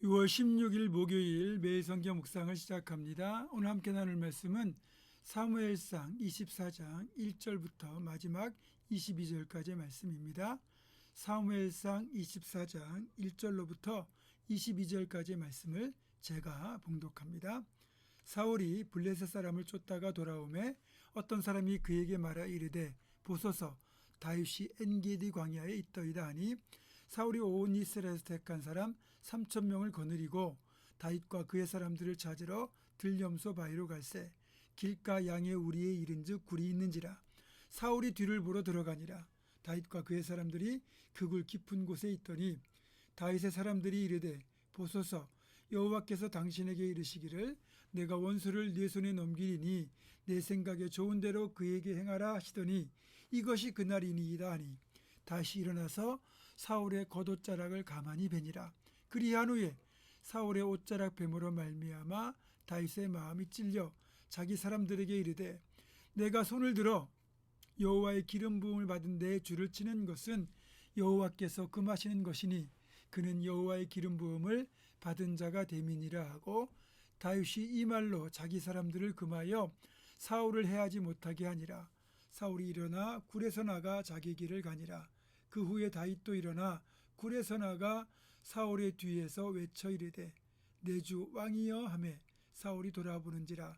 6월 16일 목요일 매일 성경 묵상을 시작합니다. 오늘 함께 나눌 말씀은 사무엘상 24장 1절부터 마지막 22절까지의 말씀입니다. 사무엘상 24장 1절로부터 22절까지의 말씀을 제가 봉독합니다. 사울이 블레셋 사람을 쫓다가 돌아오매 어떤 사람이 그에게 말하 이르되 보소서 다윗이 엔게디 광야에 있더이다 하니 사울이 온 이스라엘에서 택한 사람 3,000명을 거느리고 다윗과 그의 사람들을 찾으러 들염소 바위로 갈새 길가 양의 우리에 이른즉 굴이 있는지라. 사울이 뒤를 보러 들어가니라. 다윗과 그의 사람들이 그 굴 깊은 곳에 있더니 다윗의 사람들이 이르되 보소서 여호와께서 당신에게 이르시기를 내가 원수를 네 손에 넘기리니 내 생각에 좋은 대로 그에게 행하라 하시더니 이것이 그날이니이다 하니 다시 일어나서 사울의 겉옷자락을 가만히 베니라. 그리한 후에 사울의 옷자락 뱀으로 말미암아 다윗의 마음이 찔려 자기 사람들에게 이르되 내가 손을 들어 여호와의 기름 부음을 받은 내 줄을 치는 것은 여호와께서 금하시는 것이니 그는 여호와의 기름 부음을 받은 자가 됨이니라 하고 다윗이 이 말로 자기 사람들을 금하여 사울을 해하지 못하게 하니라. 사울이 일어나 굴에서 나가 자기 길을 가니라. 그 후에 다윗도 일어나 굴에서 나가 사울의 뒤에서 외쳐 이르되 내 주 왕이여 하매 사울이 돌아보는지라.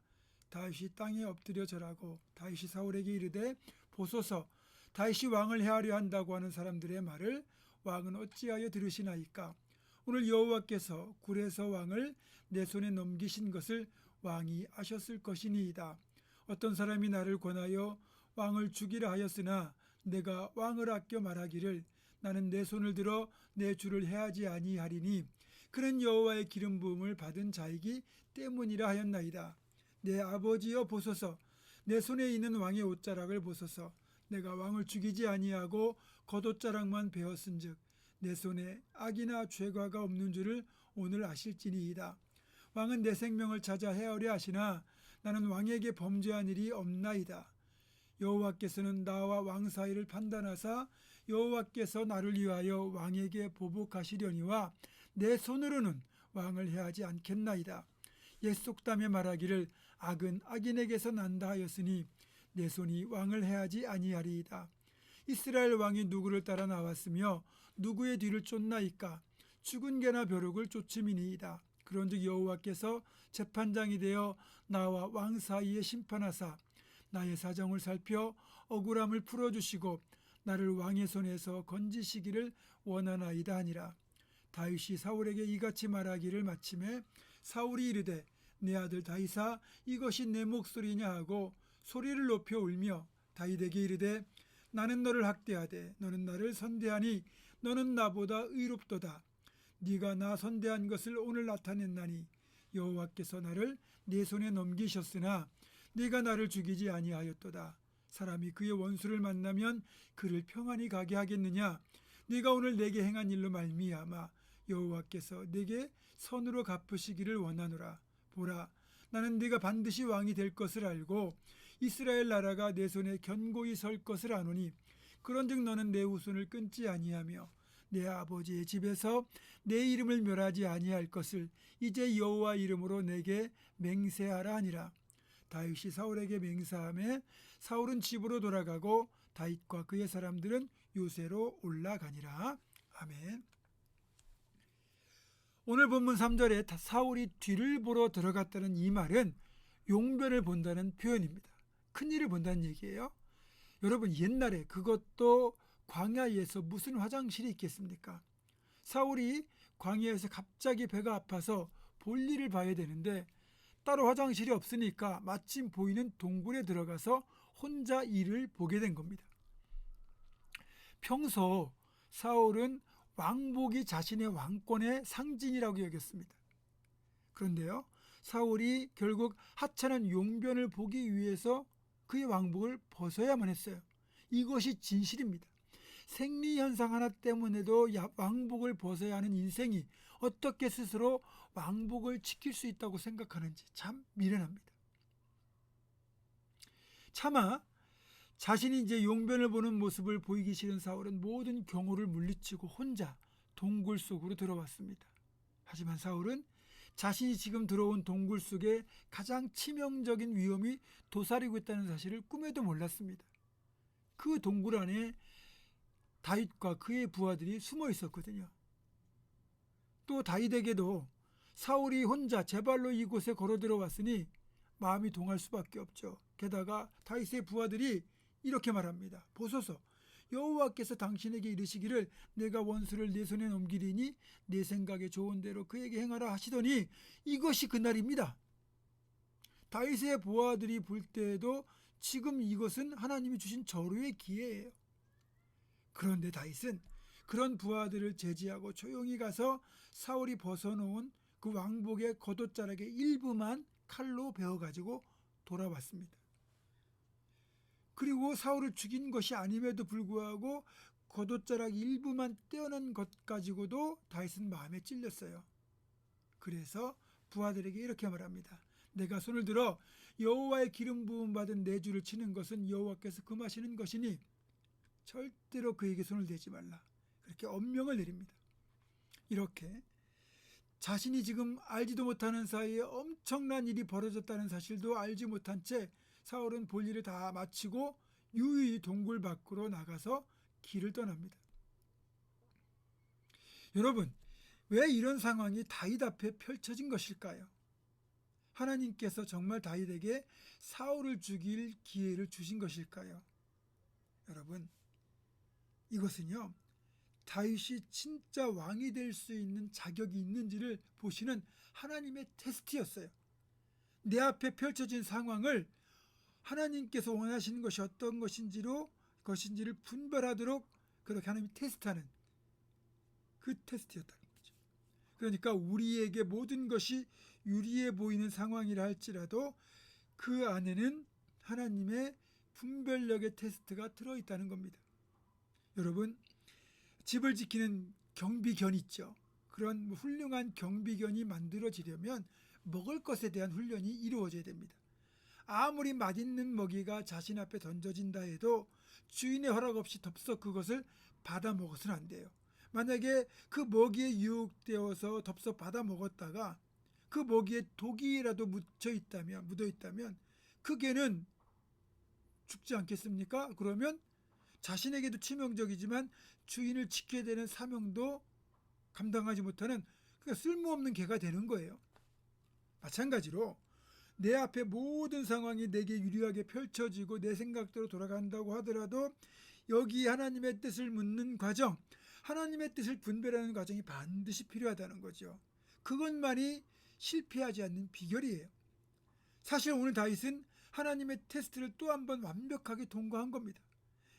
다윗이 땅에 엎드려 절하고 다윗이 사울에게 이르되 보소서 다윗이 왕을 해하려 한다고 하는 사람들의 말을 왕은 어찌하여 들으시나이까. 오늘 여호와께서 굴에서 왕을 내 손에 넘기신 것을 왕이 아셨을 것이니이다. 어떤 사람이 나를 권하여 왕을 죽이라 하였으나 내가 왕을 아껴 말하기를 나는 내 손을 들어 내 주를 해하지 아니하리니 그는 여호와의 기름 부음을 받은 자이기 때문이라 하였나이다. 내 아버지여 보소서 내 손에 있는 왕의 옷자락을 보소서. 내가 왕을 죽이지 아니하고 겉옷자락만 베었은즉 내 손에 악이나 죄과가 없는 줄을 오늘 아실지니이다. 왕은 내 생명을 찾아 해하려 하시나 나는 왕에게 범죄한 일이 없나이다. 여호와께서는 나와 왕 사이를 판단하사 여호와께서 나를 위하여 왕에게 보복하시려니와 내 손으로는 왕을 해하지 않겠나이다. 옛 속담에 말하기를 악은 악인에게서 난다 하였으니 내 손이 왕을 해하지 아니하리이다. 이스라엘 왕이 누구를 따라 나왔으며 누구의 뒤를 쫓나이까. 죽은 개나 벼룩을 쫓음이니이다. 그런즉 여호와께서 재판장이 되어 나와 왕 사이에 심판하사 나의 사정을 살펴 억울함을 풀어주시고 나를 왕의 손에서 건지시기를 원하나이다 하니라. 다윗이 사울에게 이같이 말하기를 마침에 사울이 이르되 내 아들 다윗아 이것이 내 목소리냐 하고 소리를 높여 울며 다윗에게 이르되 나는 너를 학대하되 너는 나를 선대하니 너는 나보다 의롭도다. 네가 나 선대한 것을 오늘 나타냈나니 여호와께서 나를 내 손에 넘기셨으나 네가 나를 죽이지 아니하였도다. 사람이 그의 원수를 만나면 그를 평안히 가게 하겠느냐. 네가 오늘 내게 행한 일로 말미암아 여호와께서 내게 선으로 갚으시기를 원하노라. 보라 나는 네가 반드시 왕이 될 것을 알고 이스라엘 나라가 내 손에 견고히 설 것을 아노니 그런즉 너는 내 후손을 끊지 아니하며 내 아버지의 집에서 내 이름을 멸하지 아니할 것을 이제 여호와 이름으로 내게 맹세하라 하니라. 다윗이 사울에게 맹세하며 사울은 집으로 돌아가고 다윗과 그의 사람들은 요새로 올라가니라. 아멘. 오늘 본문 3절에 사울이 뒤를 보러 들어갔다는 이 말은 용변을 본다는 표현입니다. 큰일을 본다는 얘기예요. 여러분 옛날에 그것도 광야에서 무슨 화장실이 있겠습니까? 사울이 광야에서 갑자기 배가 아파서 볼일을 봐야 되는데 따로 화장실이 없으니까 마침 보이는 동굴에 들어가서 혼자 일을 보게 된 겁니다. 평소 사울은 왕복이 자신의 왕권의 상징이라고 여겼습니다. 그런데요, 사울이 결국 하찮은 용변을 보기 위해서 그의 왕복을 벗어야만 했어요. 이것이 진실입니다. 생리현상 하나 때문에도 왕복을 벗어야 하는 인생이 어떻게 스스로 왕복을 지킬 수 있다고 생각하는지 참 미련합니다. 차마 자신이 이제 용변을 보는 모습을 보이기 싫은 사울은 모든 경호를 물리치고 혼자 동굴 속으로 들어왔습니다. 하지만 사울은 자신이 지금 들어온 동굴 속에 가장 치명적인 위험이 도사리고 있다는 사실을 꿈에도 몰랐습니다. 그 동굴 안에 다윗과 그의 부하들이 숨어 있었거든요. 또 다윗에게도 사울이 혼자 제 발로 이곳에 걸어 들어왔으니 마음이 동할 수밖에 없죠. 게다가 다윗의 부하들이 이렇게 말합니다. 보소서, 여호와께서 당신에게 이르시기를 내가 원수를 내 손에 넘기리니 내 생각에 좋은 대로 그에게 행하라 하시더니 이것이 그날입니다. 다윗의 부하들이 볼 때에도 지금 이것은 하나님이 주신 절호의 기회예요. 그런데 다윗은 그런 부하들을 제지하고 조용히 가서 사울이 벗어놓은 그 왕복의 겉옷자락의 일부만 칼로 베어가지고 돌아왔습니다. 그리고 사울을 죽인 것이 아님에도 불구하고 겉옷자락 일부만 떼어난 것 가지고도 다윗은 마음에 찔렸어요. 그래서 부하들에게 이렇게 말합니다. 내가 손을 들어 여호와의 기름 부음 받은 내 주를 치는 것은 여호와께서 금하시는 것이니 절대로 그에게 손을 대지 말라. 그렇게 엄명을 내립니다. 이렇게 자신이 지금 알지도 못하는 사이에 엄청난 일이 벌어졌다는 사실도 알지 못한 채 사울은 볼일을 다 마치고 유유히 동굴 밖으로 나가서 길을 떠납니다. 여러분, 왜 이런 상황이 다윗 앞에 펼쳐진 것일까요? 하나님께서 정말 다윗에게 사울을 죽일 기회를 주신 것일까요? 여러분, 이것은요, 다윗이 진짜 왕이 될 수 있는 자격이 있는지를 보시는 하나님의 테스트였어요. 내 앞에 펼쳐진 상황을 하나님께서 원하시는 것이 어떤 것인지를 분별하도록 그렇게 하나님이 테스트하는 그 테스트였다는 거죠. 그러니까 우리에게 모든 것이 유리해 보이는 상황이라 할지라도 그 안에는 하나님의 분별력의 테스트가 들어있다는 겁니다. 여러분, 집을 지키는 경비견 있죠. 그런 훌륭한 경비견이 만들어지려면 먹을 것에 대한 훈련이 이루어져야 됩니다. 아무리 맛있는 먹이가 자신 앞에 던져진다 해도 주인의 허락 없이 덥석 그것을 받아 먹어서는 안 돼요. 만약에 그 먹이에 유혹되어서 덥석 받아 먹었다가 그 먹이에 독이라도 묻어 있다면 그 개는 죽지 않겠습니까? 그러면 자신에게도 치명적이지만 주인을 지켜야 되는 사명도 감당하지 못하는 그러니까 쓸모없는 개가 되는 거예요. 마찬가지로 내 앞에 모든 상황이 내게 유리하게 펼쳐지고 내 생각대로 돌아간다고 하더라도 여기 하나님의 뜻을 묻는 과정, 하나님의 뜻을 분별하는 과정이 반드시 필요하다는 거죠. 그것만이 실패하지 않는 비결이에요. 사실 오늘 다윗은 하나님의 테스트를 또 한 번 완벽하게 통과한 겁니다.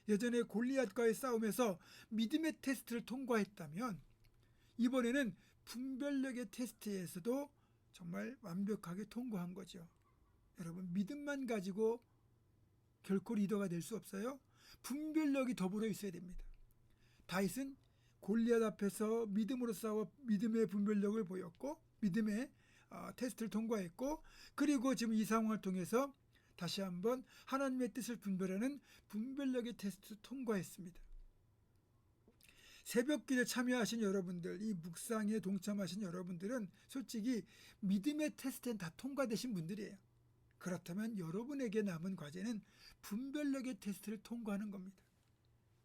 예전에 골리앗과의 싸움에서 믿음의 테스트를 통과했다면 이번에는 분별력의 테스트에서도 정말 완벽하게 통과한 거죠. 여러분, 믿음만 가지고 결코 리더가 될 수 없어요. 분별력이 더불어 있어야 됩니다. 다윗은 골리앗 앞에서 믿음으로 싸워 믿음의 분별력을 보였고 믿음의 테스트를 통과했고 그리고 지금 이 상황을 통해서 다시 한번 하나님의 뜻을 분별하는 분별력의 테스트를 통과했습니다. 새벽기도에 참여하신 여러분들, 이 묵상에 동참하신 여러분들은 솔직히 믿음의 테스트는 다 통과되신 분들이에요. 그렇다면 여러분에게 남은 과제는 분별력의 테스트를 통과하는 겁니다.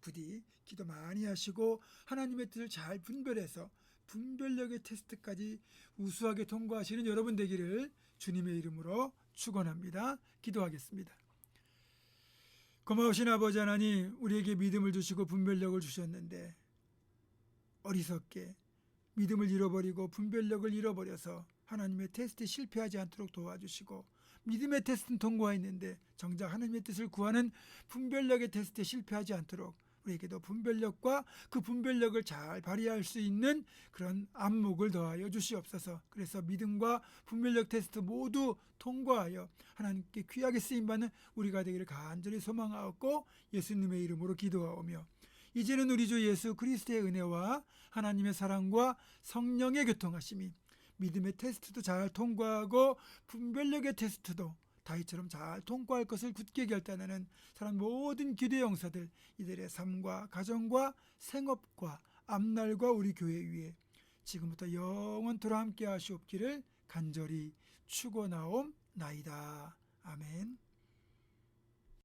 부디 기도 많이 하시고 하나님의 뜻을 잘 분별해서 분별력의 테스트까지 우수하게 통과하시는 여러분 되기를 주님의 이름으로 축원합니다. 기도하겠습니다. 고마우신 아버지 하나님, 우리에게 믿음을 주시고 분별력을 주셨는데 어리석게 믿음을 잃어버리고 분별력을 잃어버려서 하나님의 테스트에 실패하지 않도록 도와주시고 믿음의 테스트는 통과했는데 정작 하나님의 뜻을 구하는 분별력의 테스트에 실패하지 않도록 우리에게도 분별력과 그 분별력을 잘 발휘할 수 있는 그런 안목을 더하여 주시옵소서. 그래서 믿음과 분별력 테스트 모두 통과하여 하나님께 귀하게 쓰임받는 우리가 되기를 간절히 소망하고 예수님의 이름으로 기도하오며 이제는 우리 주 예수 그리스도의 은혜와 하나님의 사랑과 성령의 교통하심이 믿음의 테스트도 잘 통과하고 분별력의 테스트도 다윗처럼 잘 통과할 것을 굳게 결단하는 사람 모든 기도의 용사들 이들의 삶과 가정과 생업과 앞날과 우리 교회 위에 지금부터 영원토록 함께 하시옵기를 간절히 축원하옵나이다.